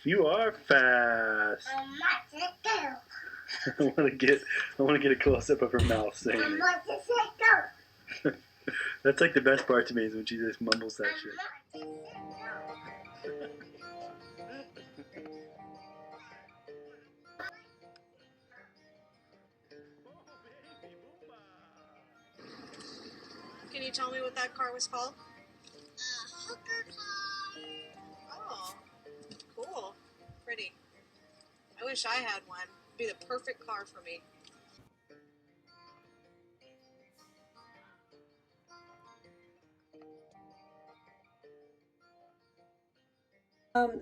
You are fast. I want to get a close up of her mouth saying it. That's like the best part to me is when she just mumbles that shit. Can you tell me what that car was called? Hooker car. Oh, cool. Pretty. I wish I had one. It'd be the perfect car for me.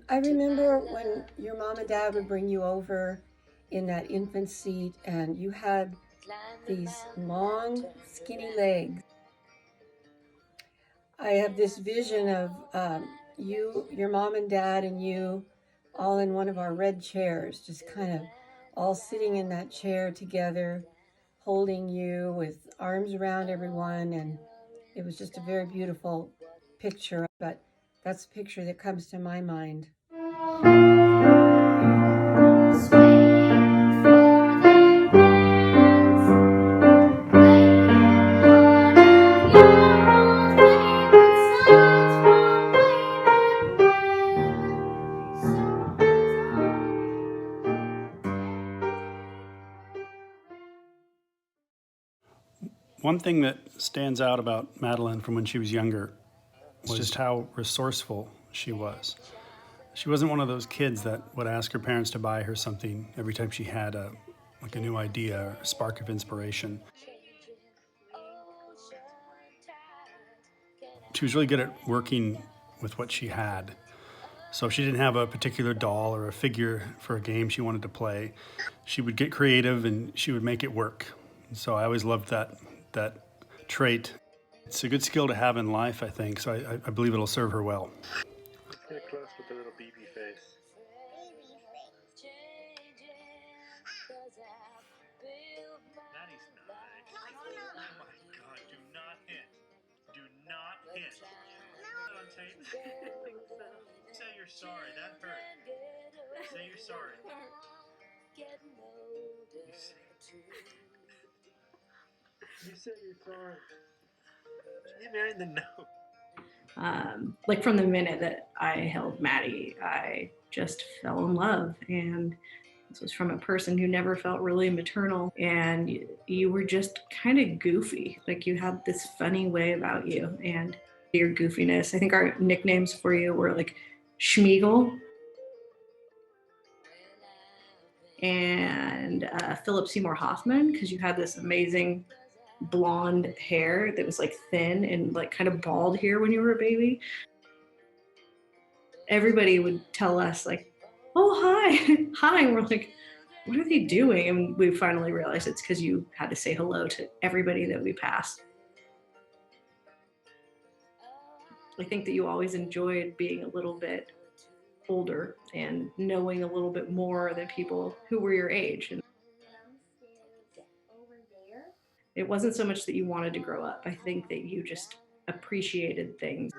I remember when your mom and dad would bring you over in that infant seat and you had these long, skinny legs. I have this vision of you, your mom and dad, and you all in one of our red chairs, just kind of all sitting in that chair together, holding you with arms around everyone. And it was just a very beautiful picture, but that's a picture that comes to my mind. One thing that stands out about Madelynn from when she was younger was just how resourceful she was. She wasn't one of those kids that would ask her parents to buy her something every time she had a new idea or a spark of inspiration. She was really good at working with what she had. So if she didn't have a particular doll or a figure for a game she wanted to play, she would get creative and she would make it work. And so I always loved that trait. It's a good skill to have in life, I think, so I believe it'll serve her well. Let's get close with the little baby face. Maddie's nice. Oh my god, do not hit. Do not hit. On tape? Say you're sorry, that hurt. Say you're sorry. You said you're sorry. You married the no. Like from the minute that I held Maddie, I just fell in love. And this was from a person who never felt really maternal. And you were just kind of goofy. Like you had this funny way about you and your goofiness. I think our nicknames for you were like Schmeagle and Philip Seymour Hoffman, because you had this amazing blonde hair that was like thin and like kind of bald here when you were a baby. Everybody would tell us like, oh, hi, hi. And we're like, what are they doing? And we finally realized it's because you had to say hello to everybody that we passed. I think that you always enjoyed being a little bit older and knowing a little bit more than people who were your age. And it wasn't so much that you wanted to grow up. I think that you just appreciated things.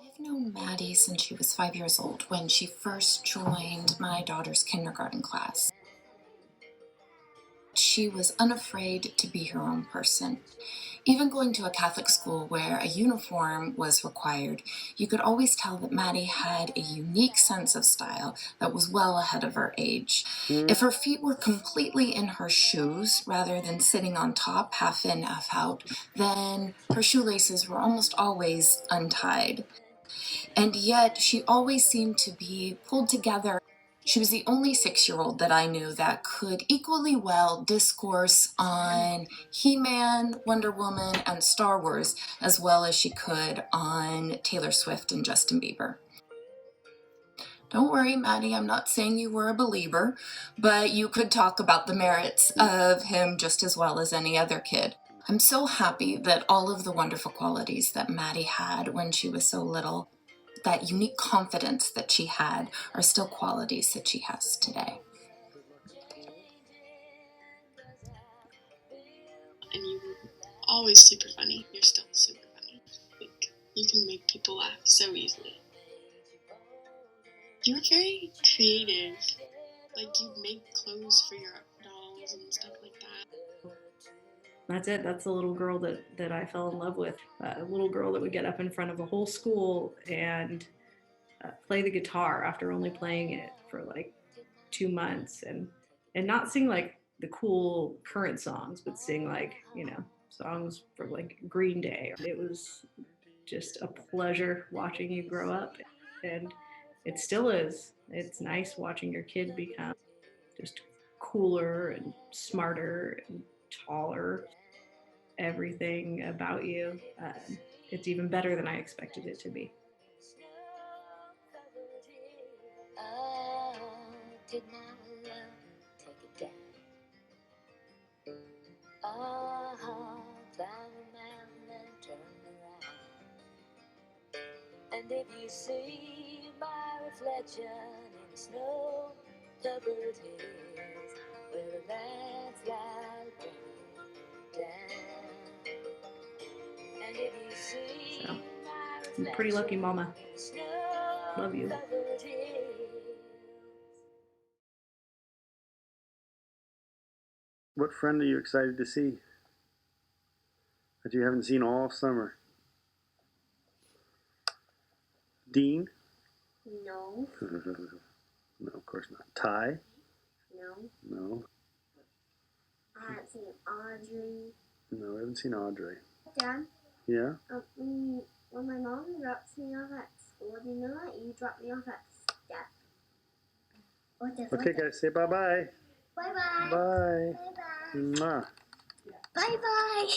I've known Maddie since she was 5 years old when she first joined my daughter's kindergarten class. She was unafraid to be her own person. Even going to a Catholic school where a uniform was required, you could always tell that Maddie had a unique sense of style that was well ahead of her age. If her feet were completely in her shoes, rather than sitting on top, half in, half out, then her shoelaces were almost always untied. And yet she always seemed to be pulled together. She was the only 6-year-old that I knew that could equally well discourse on He-Man, Wonder Woman, and Star Wars as well as she could on Taylor Swift and Justin Bieber. Don't worry, Maddie, I'm not saying you were a believer, but you could talk about the merits of him just as well as any other kid. I'm so happy that all of the wonderful qualities that Maddie had when she was so little, that unique confidence that she had, are still qualities that she has today. And you were always super funny. You're still super funny. You can make people laugh so easily. You're very creative. Like, you make clothes for your dolls and stuff like that. That's it. That's the little girl that I fell in love with. A little girl that would get up in front of a whole school and play the guitar after only playing it for like 2 months, and not sing like the cool current songs, but sing like, songs for like Green Day. It was just a pleasure watching you grow up, and it still is. It's nice watching your kid become just cooler and smarter and taller. Everything about you, it's even better than I expected it to be. Did my love take it down? Climb a mountain and turn around. And if you see my reflection in the snow-covered hills, where the landslide brought down. And if you see So, my I'm a pretty lucky mama. Love you. What friend are you excited to see that you haven't seen all summer? Dean? No. No, of course not. Ty? No. No. I haven't seen Audrey. No, we haven't seen Audrey. Dad? Yeah? When my mom drops me off at school, do you know that you drop me off at step? Okay, guys, say bye-bye. Bye-bye. Bye. Bye-bye. Mwah. Bye-bye.